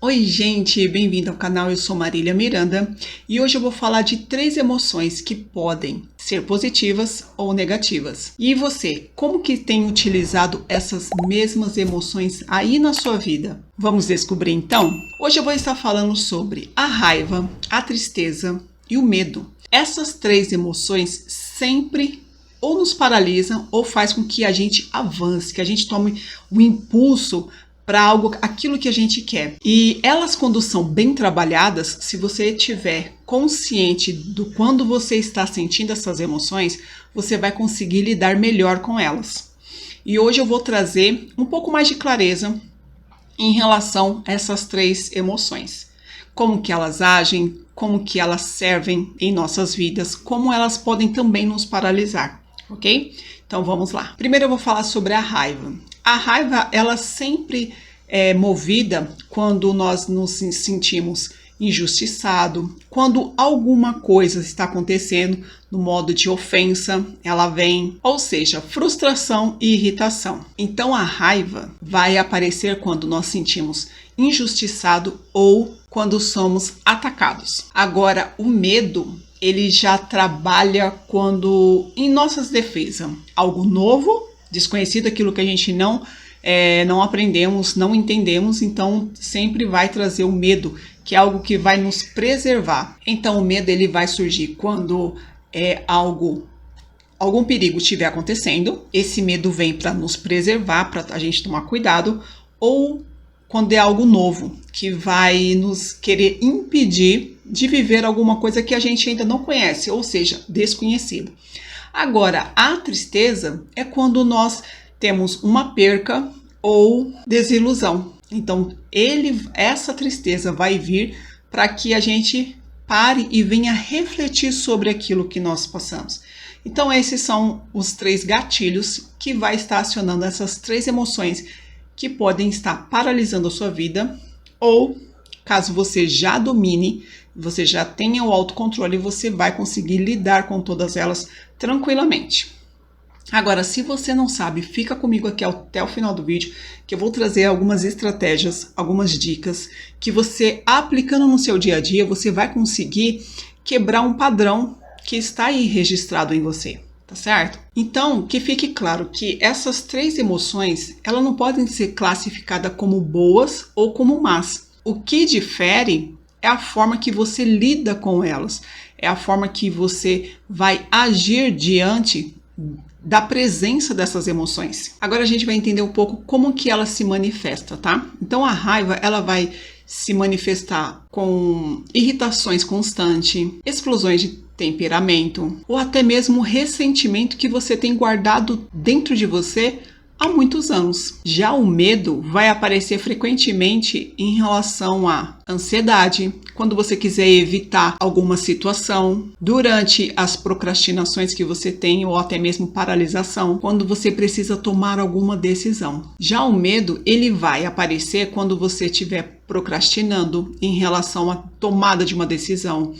Oi gente, bem-vindo ao canal, eu sou Marília Miranda e hoje eu vou falar de 3 emoções que podem ser positivas ou negativas. E você, como que tem utilizado essas mesmas emoções aí na sua vida? Vamos descobrir então? Hoje eu vou estar falando sobre a raiva, a tristeza e o medo. Essas 3 emoções sempre ou nos paralisam ou faz com que a gente avance, que a gente tome um impulso para aquilo que a gente quer. E elas, quando são bem trabalhadas, se você estiver consciente do quando você está sentindo essas emoções, você vai conseguir lidar melhor com elas. E hoje eu vou trazer um pouco mais de clareza em relação a essas 3 emoções. Como que elas agem, como que elas servem em nossas vidas, como elas podem também nos paralisar, ok? Então vamos lá. Primeiro eu vou falar sobre a raiva. A raiva, ela sempre é movida quando nós nos sentimos injustiçados, quando alguma coisa está acontecendo no modo de ofensa, ela vem, ou seja, frustração e irritação. Então a raiva vai aparecer quando nós sentimos injustiçado ou quando somos atacados. Agora, o medo, ele já trabalha quando em nossas defesas, algo novo, desconhecido, aquilo que a gente não aprendemos, não entendemos, então sempre vai trazer o medo, que é algo que vai nos preservar. Então o medo, ele vai surgir quando algum perigo estiver acontecendo, esse medo vem para nos preservar, para a gente tomar cuidado, ou quando é algo novo, que vai nos querer impedir de viver alguma coisa que a gente ainda não conhece, ou seja, desconhecido. Agora, a tristeza é quando nós temos uma perca ou desilusão. Então, essa tristeza vai vir para que a gente pare e venha refletir sobre aquilo que nós passamos. Então, esses são os 3 gatilhos que vai estar acionando essas 3 emoções que podem estar paralisando a sua vida, ou caso você já domine, você já tenha o autocontrole, você vai conseguir lidar com todas elas tranquilamente. Agora, se você não sabe, fica comigo aqui até o final do vídeo, que eu vou trazer algumas estratégias, algumas dicas, que você, aplicando no seu dia a dia, você vai conseguir quebrar um padrão que está aí registrado em você, tá certo? Então, que fique claro que essas 3 emoções, elas não podem ser classificadas como boas ou como más. O que difere é a forma que você lida com elas, é a forma que você vai agir diante da presença dessas emoções. Agora a gente vai entender um pouco como que ela se manifesta, tá? Então a raiva, ela vai se manifestar com irritações constantes, explosões de temperamento, ou até mesmo ressentimento que você tem guardado dentro de você há muitos anos. Já o medo vai aparecer frequentemente em relação à ansiedade, quando você quiser evitar alguma situação, durante as procrastinações que você tem ou até mesmo paralisação, quando você precisa tomar alguma decisão. Já o medo, ele vai aparecer quando você estiver procrastinando em relação à tomada de uma decisão,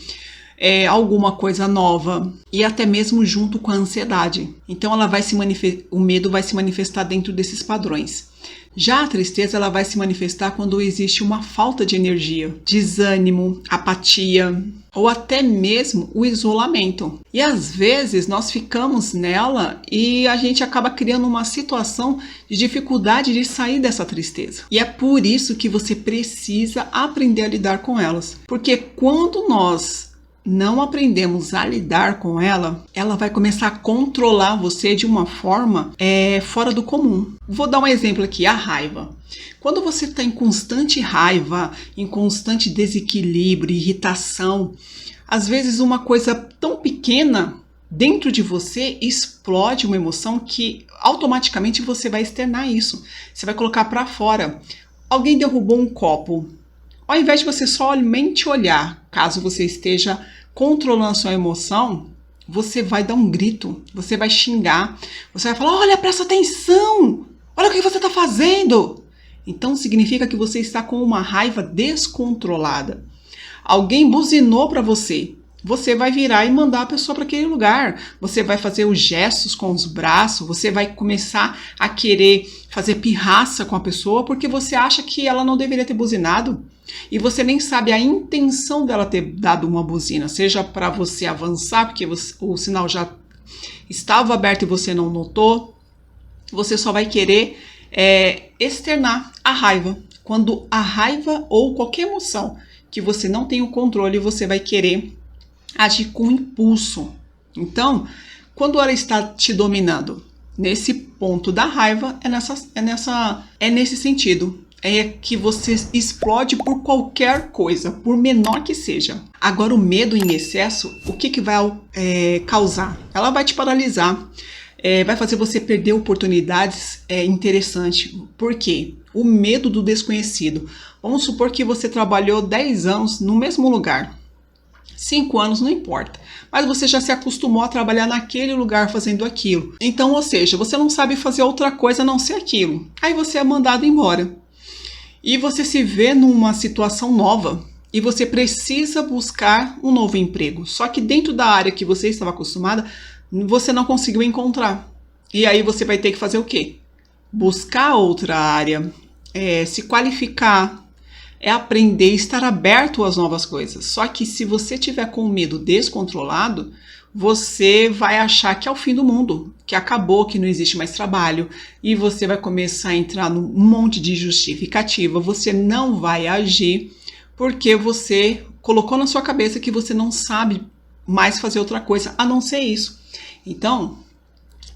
alguma coisa nova, e até mesmo junto com a ansiedade. Então o medo vai se manifestar dentro desses padrões. Já a tristeza, ela vai se manifestar quando existe uma falta de energia, desânimo, apatia, ou até mesmo o isolamento. E às vezes nós ficamos nela e a gente acaba criando uma situação de dificuldade de sair dessa tristeza. E é por isso que você precisa aprender a lidar com elas. Porque quando nós não aprendemos a lidar com ela, ela vai começar a controlar você de uma forma fora do comum. Vou dar um exemplo aqui, a raiva. Quando você está em constante raiva, em constante desequilíbrio, irritação, às vezes uma coisa tão pequena dentro de você explode uma emoção que automaticamente você vai externar isso. Você vai colocar para fora. Alguém derrubou um copo. Ao invés de você somente olhar, caso você esteja controlando a sua emoção, você vai dar um grito, você vai xingar, você vai falar: olha, presta atenção, olha o que você está fazendo. Então significa que você está com uma raiva descontrolada. Alguém buzinou para você você vai virar e mandar a pessoa para aquele lugar. Você vai fazer os gestos com os braços, você vai começar a querer fazer pirraça com a pessoa porque você acha que ela não deveria ter buzinado. E você nem sabe a intenção dela ter dado uma buzina, seja para você avançar, porque o sinal já estava aberto e você não notou. Você só vai querer externar a raiva. Quando a raiva ou qualquer emoção que você não tem o controle, você vai querer agir com impulso. Então, quando ela está te dominando, nesse ponto da raiva, é nesse sentido. É que você explode por qualquer coisa, por menor que seja. Agora, o medo em excesso, o que vai causar? Ela vai te paralisar, vai fazer você perder oportunidades interessantes. Por quê? O medo do desconhecido. Vamos supor que você trabalhou 10 anos no mesmo lugar. 5 anos, não importa. Mas você já se acostumou a trabalhar naquele lugar fazendo aquilo. Então, ou seja, você não sabe fazer outra coisa a não ser aquilo. Aí você é mandado embora. E você se vê numa situação nova. E você precisa buscar um novo emprego. Só que dentro da área que você estava acostumada, você não conseguiu encontrar. E aí você vai ter que fazer o quê? Buscar outra área, se qualificar, aprender, estar aberto às novas coisas. Só que se você tiver com o medo descontrolado, você vai achar que é o fim do mundo, que acabou, que não existe mais trabalho, e você vai começar a entrar num monte de justificativa. Você não vai agir porque você colocou na sua cabeça que você não sabe mais fazer outra coisa a não ser isso. Então,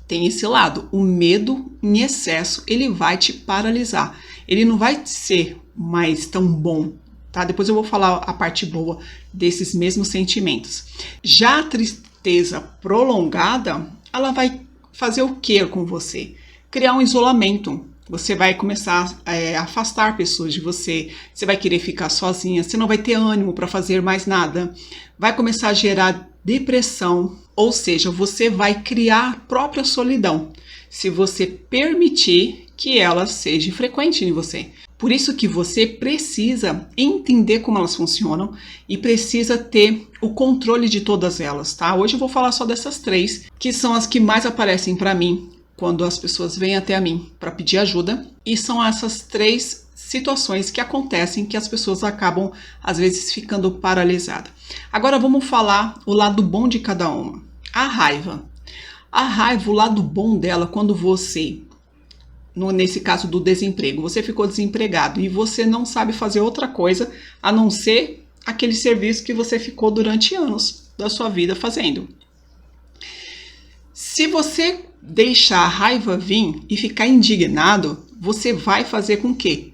tem esse lado. O medo em excesso, ele vai te paralisar. Ele não vai ser mais tão bom, tá? Depois eu vou falar a parte boa desses mesmos sentimentos. Já a tristeza prolongada, ela vai fazer o que com você? Criar um isolamento. Você vai começar a afastar pessoas de você, você vai querer ficar sozinha, você não vai ter ânimo para fazer mais nada, vai começar a gerar depressão, ou seja, você vai criar a própria solidão, se você permitir que ela seja frequente em você. Por isso que você precisa entender como elas funcionam e precisa ter o controle de todas elas, tá? Hoje eu vou falar só dessas 3, que são as que mais aparecem para mim quando as pessoas vêm até a mim para pedir ajuda, e são essas 3 situações que acontecem que as pessoas acabam, às vezes, ficando paralisadas. Agora vamos falar o lado bom de cada uma. A raiva. A raiva, o lado bom dela, quando você, nesse caso do desemprego, você ficou desempregado e você não sabe fazer outra coisa a não ser aquele serviço que você ficou durante anos da sua vida fazendo. Se você deixar a raiva vir e ficar indignado, você vai fazer com que?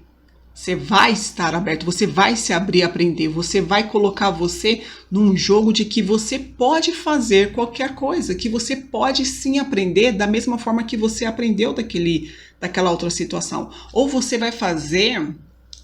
Você vai estar aberto, você vai se abrir a aprender, você vai colocar você num jogo de que você pode fazer qualquer coisa, que você pode sim aprender da mesma forma que você aprendeu daquela outra situação. Ou você vai fazer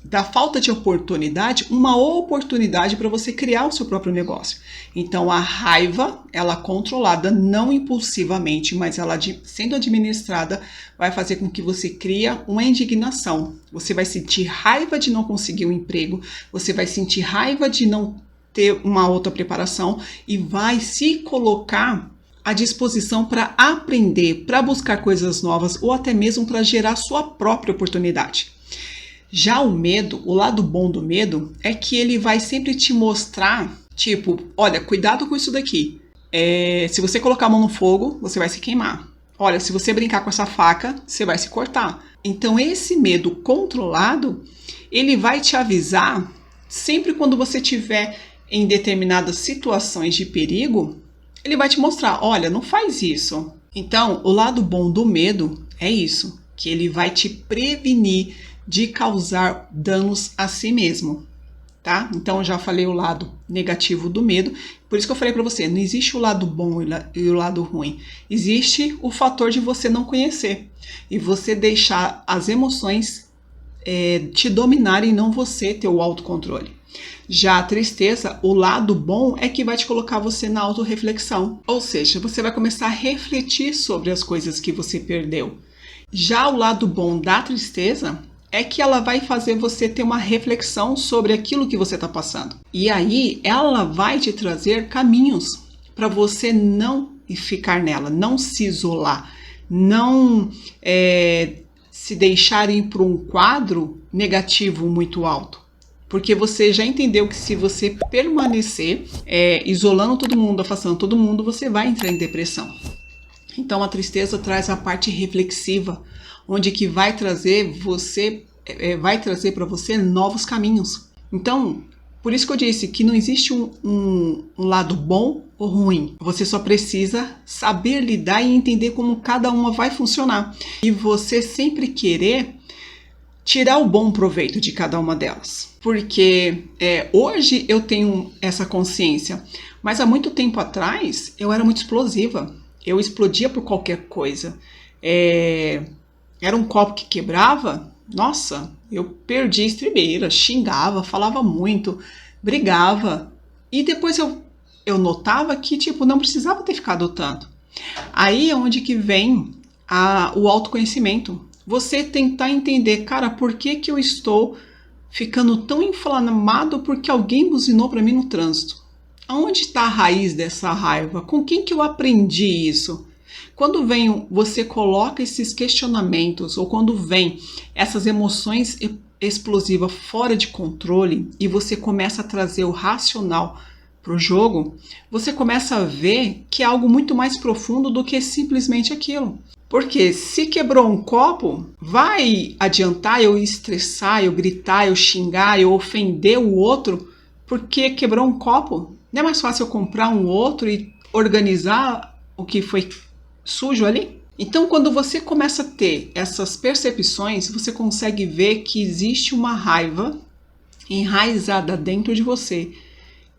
da falta de oportunidade uma oportunidade para você criar o seu próprio negócio. Então a raiva, ela controlada, não impulsivamente, mas ela sendo administrada, vai fazer com que você crie uma indignação. Você vai sentir raiva de não conseguir um emprego, você vai sentir raiva de não ter uma outra preparação e vai se colocar à disposição para aprender, para buscar coisas novas ou até mesmo para gerar sua própria oportunidade. Já o medo, o lado bom do medo é que ele vai sempre te mostrar, tipo, olha, cuidado com isso daqui. Se você colocar a mão no fogo, você vai se queimar. Olha, se você brincar com essa faca, você vai se cortar. Então, esse medo controlado, ele vai te avisar sempre quando você estiver em determinadas situações de perigo, ele vai te mostrar, olha, não faz isso. Então, o lado bom do medo é isso, que ele vai te prevenir de causar danos a si mesmo, tá? Então, eu já falei o lado negativo do medo, por isso que eu falei para você, não existe o lado bom e o lado ruim. Existe o fator de você não conhecer e você deixar as emoções te dominarem e não você ter o autocontrole. Já a tristeza, o lado bom é que vai te colocar você na autorreflexão, ou seja, você vai começar a refletir sobre as coisas que você perdeu. Já o lado bom da tristeza é que ela vai fazer você ter uma reflexão sobre aquilo que você está passando. E aí ela vai te trazer caminhos para você não ficar nela, não se isolar, não se deixar ir para um quadro negativo muito alto. Porque você já entendeu que se você permanecer isolando todo mundo, afastando todo mundo, você vai entrar em depressão. Então a tristeza traz a parte reflexiva, onde que vai trazer para você novos caminhos. Então, por isso que eu disse que não existe um lado bom ou ruim. Você só precisa saber lidar e entender como cada uma vai funcionar. E você sempre querer tirar o bom proveito de cada uma delas. Porque hoje eu tenho essa consciência, mas há muito tempo atrás eu era muito explosiva. Eu explodia por qualquer coisa. Era um copo que quebrava, nossa, eu perdi a estribeira, xingava, falava muito, brigava. E depois eu notava que, não precisava ter ficado tanto. Aí é onde que vem o autoconhecimento. Você tentar entender, cara, por que eu estou ficando tão inflamado porque alguém buzinou para mim no trânsito? Aonde está a raiz dessa raiva? Com quem que eu aprendi isso? Quando você coloca esses questionamentos, ou quando vem essas emoções explosivas fora de controle e você começa a trazer o racional para o jogo, você começa a ver que é algo muito mais profundo do que simplesmente aquilo. Porque se quebrou um copo, vai adiantar eu estressar, eu gritar, eu xingar, eu ofender o outro porque quebrou um copo? Não é mais fácil eu comprar um outro e organizar o que foi sujo ali? Então, quando você começa a ter essas percepções, você consegue ver que existe uma raiva enraizada dentro de você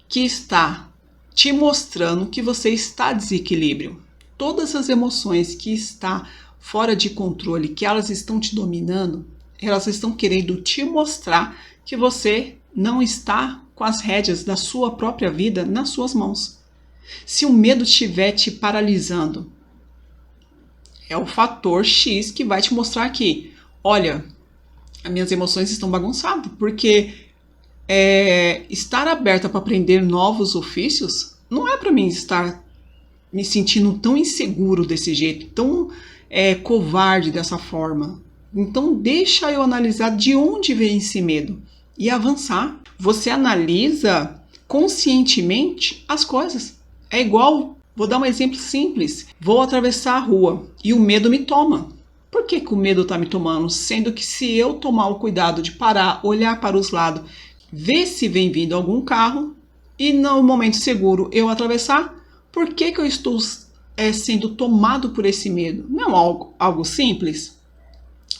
que está te mostrando que você está desequilíbrio. Todas as emoções que estão fora de controle, que elas estão te dominando, elas estão querendo te mostrar que você não está com as rédeas da sua própria vida nas suas mãos. Se o medo estiver te paralisando, é o fator X que vai te mostrar que, olha, as minhas emoções estão bagunçadas, porque estar aberta para aprender novos ofícios não é para mim estar me sentindo tão inseguro desse jeito, tão covarde dessa forma. Então deixa eu analisar de onde vem esse medo e avançar. Você analisa conscientemente as coisas. É igual, vou dar um exemplo simples. Vou atravessar a rua e o medo me toma. Por que o medo está me tomando? Sendo que se eu tomar o cuidado de parar, olhar para os lados, ver se vem vindo algum carro e no momento seguro eu atravessar, por que eu estou sendo tomado por esse medo? Não é algo simples?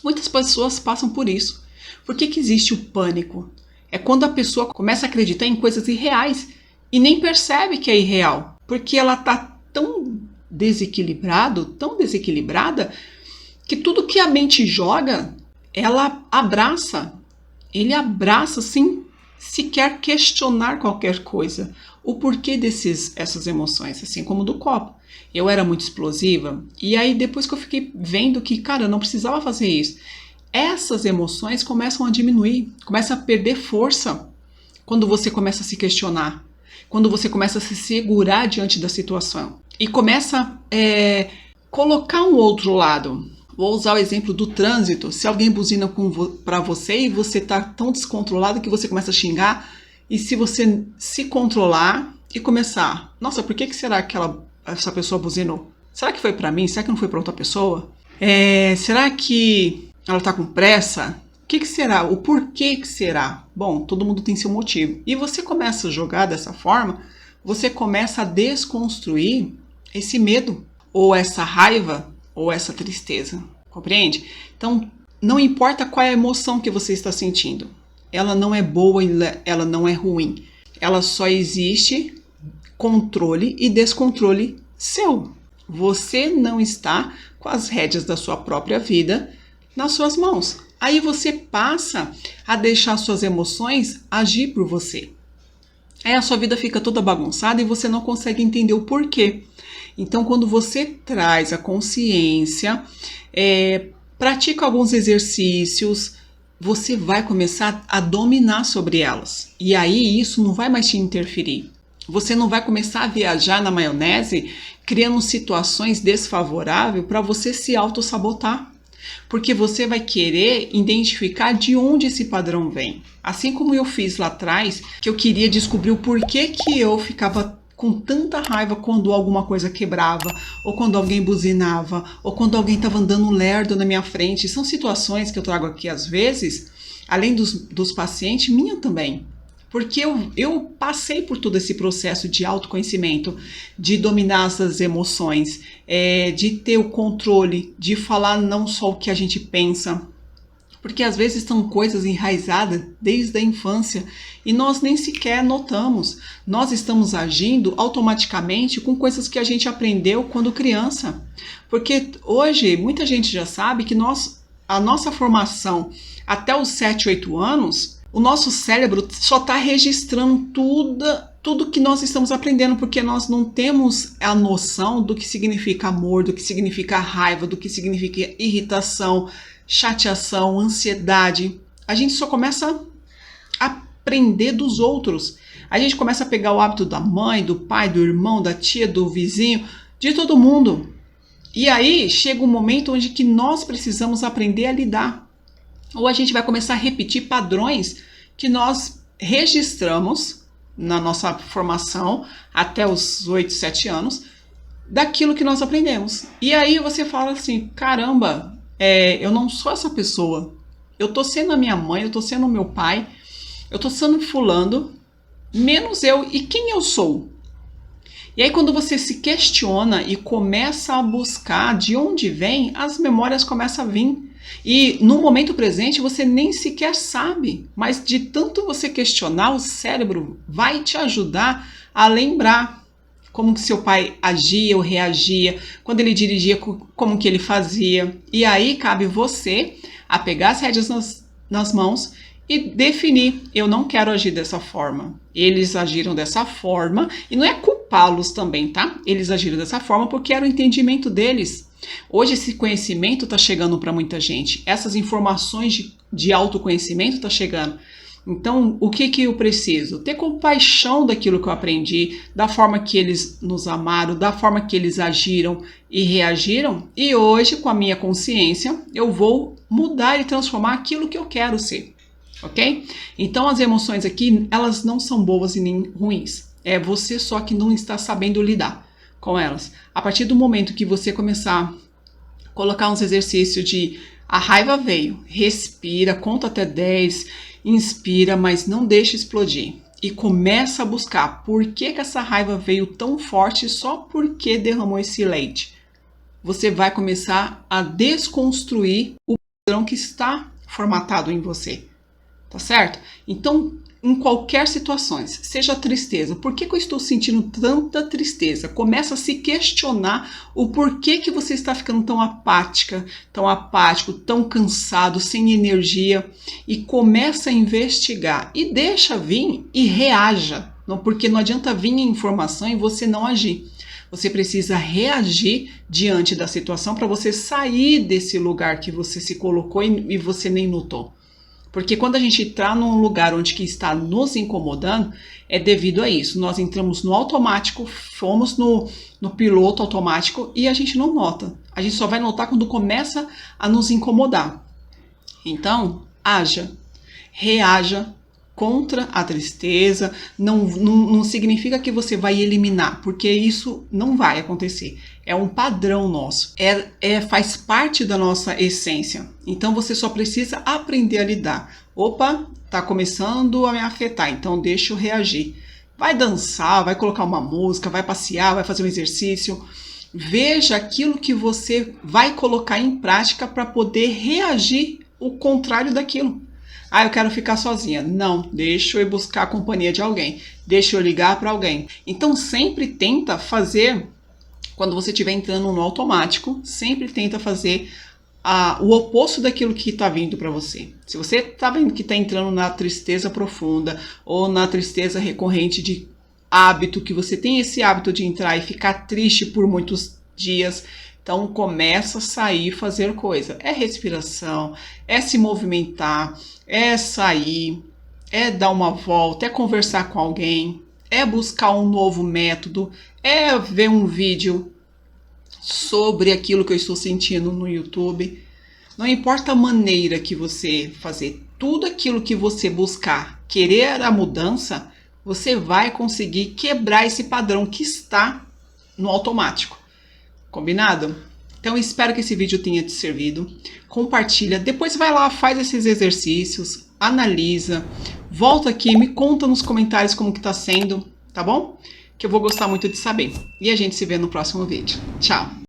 Muitas pessoas passam por isso. Por que existe o pânico? É quando a pessoa começa a acreditar em coisas irreais e nem percebe que é irreal, porque ela está tão desequilibrada, que tudo que a mente joga, ela abraça. Ele abraça sem sequer questionar qualquer coisa. O porquê essas emoções, assim como do copo. Eu era muito explosiva, e aí depois que eu fiquei vendo que, cara, eu não precisava fazer isso, essas emoções começam a diminuir, começam a perder força quando você começa a se questionar, quando você começa a se segurar diante da situação e começa a colocar um outro lado. Vou usar o exemplo do trânsito. Se alguém buzina para você e você está tão descontrolado que você começa a xingar, e se você se controlar e começar, nossa, por que será que essa pessoa buzinou? Será que foi para mim? Será que não foi para outra pessoa? Será que ela está com pressa? O que será? O porquê que será? Bom, todo mundo tem seu motivo. E você começa a jogar dessa forma, você começa a desconstruir esse medo, ou essa raiva, ou essa tristeza. Compreende? Então, não importa qual é a emoção que você está sentindo. Ela não é boa, ela não é ruim. Ela só existe controle e descontrole seu. Você não está com as rédeas da sua própria vida nas suas mãos. Aí você passa a deixar suas emoções agir por você. Aí a sua vida fica toda bagunçada e você não consegue entender o porquê. Então, quando você traz a consciência, pratica alguns exercícios, você vai começar a dominar sobre elas. E aí isso não vai mais te interferir. Você não vai começar a viajar na maionese criando situações desfavoráveis para você se auto-sabotar. Porque você vai querer identificar de onde esse padrão vem. Assim como eu fiz lá atrás, que eu queria descobrir o porquê que eu ficava com tanta raiva quando alguma coisa quebrava, ou quando alguém buzinava, ou quando alguém estava andando lerdo na minha frente. São situações que eu trago aqui às vezes, além dos pacientes, minha também. Porque eu passei por todo esse processo de autoconhecimento, de dominar essas emoções, de ter o controle, de falar não só o que a gente pensa. Porque às vezes são coisas enraizadas desde a infância e nós nem sequer notamos. Nós estamos agindo automaticamente com coisas que a gente aprendeu quando criança. Porque hoje muita gente já sabe que a nossa formação até os 7, 8 anos, o nosso cérebro só está registrando tudo que nós estamos aprendendo, porque nós não temos a noção do que significa amor, do que significa raiva, do que significa irritação, chateação, ansiedade. A gente só começa a aprender dos outros. A gente começa a pegar o hábito da mãe, do pai, do irmão, da tia, do vizinho, de todo mundo. E aí chega um momento onde que nós precisamos aprender a lidar. Ou a gente vai começar a repetir padrões que nós registramos na nossa formação até os 8, 7 anos, daquilo que nós aprendemos. E aí você fala assim, caramba, eu não sou essa pessoa. Eu tô sendo a minha mãe, eu tô sendo o meu pai, eu tô sendo fulano, menos eu. E quem eu sou? E aí quando você se questiona e começa a buscar de onde vem, as memórias começam a vir. E no momento presente você nem sequer sabe, mas de tanto você questionar, o cérebro vai te ajudar a lembrar como que seu pai agia ou reagia, quando ele dirigia, como que ele fazia. E aí cabe você a pegar as rédeas nas mãos e definir, eu não quero agir dessa forma. Eles agiram dessa forma, e não é culpá-los também, tá? Eles agiram dessa forma porque era o entendimento deles. Hoje esse conhecimento está chegando para muita gente, essas informações de autoconhecimento estão chegando. Então, o que eu preciso? Ter compaixão daquilo que eu aprendi, da forma que eles nos amaram, da forma que eles agiram e reagiram. E hoje, com a minha consciência, eu vou mudar e transformar aquilo que eu quero ser, ok? Então, as emoções aqui, elas não são boas e nem ruins. É você só que não está sabendo lidar com elas. A partir do momento que você começar a colocar uns exercícios de a raiva veio, respira, conta até 10, inspira, mas não deixa explodir. E começa a buscar por que essa raiva veio tão forte só porque derramou esse leite. Você vai começar a desconstruir o padrão que está formatado em você. Tá certo? Então, em qualquer situação, seja tristeza, por que eu estou sentindo tanta tristeza? Começa a se questionar o porquê que você está ficando tão apática, tão apático, tão cansado, sem energia, e começa a investigar e deixa vir e reaja, porque não adianta vir a informação e você não agir. Você precisa reagir diante da situação para você sair desse lugar que você se colocou e você nem notou. Porque quando a gente entrar num lugar onde que está nos incomodando, é devido a isso. Nós entramos no automático, fomos no piloto automático e a gente não nota. A gente só vai notar quando começa a nos incomodar. Então, haja, reaja contra a tristeza. Não significa que você vai eliminar, porque isso não vai acontecer. É um padrão nosso, faz parte da nossa essência. Então você só precisa aprender a lidar. Opa, tá começando a me afetar, então deixa eu reagir. Vai dançar, vai colocar uma música, vai passear, vai fazer um exercício. Veja aquilo que você vai colocar em prática para poder reagir o contrário daquilo. Ah, eu quero ficar sozinha. Não, deixa eu ir buscar a companhia de alguém. Deixa eu ligar para alguém. Então sempre tenta fazer... Quando você estiver entrando no automático, sempre tenta fazer o oposto daquilo que está vindo para você. Se você está vendo que está entrando na tristeza profunda ou na tristeza recorrente de hábito, que você tem esse hábito de entrar e ficar triste por muitos dias, Então começa a sair, fazer coisa. É respiração, é se movimentar, é sair, é dar uma volta, é conversar com alguém, é buscar um novo método, é ver um vídeo sobre aquilo que eu estou sentindo no YouTube. Não importa a maneira que você fazer, tudo aquilo que você buscar, querer a mudança, você vai conseguir quebrar esse padrão que está no automático. Combinado? Então espero que esse vídeo tenha te servido. Compartilha, depois vai lá, faz esses exercícios, analisa, volta aqui, me conta nos comentários como que tá sendo, tá bom? Que eu vou gostar muito de saber. E a gente se vê no próximo vídeo. Tchau!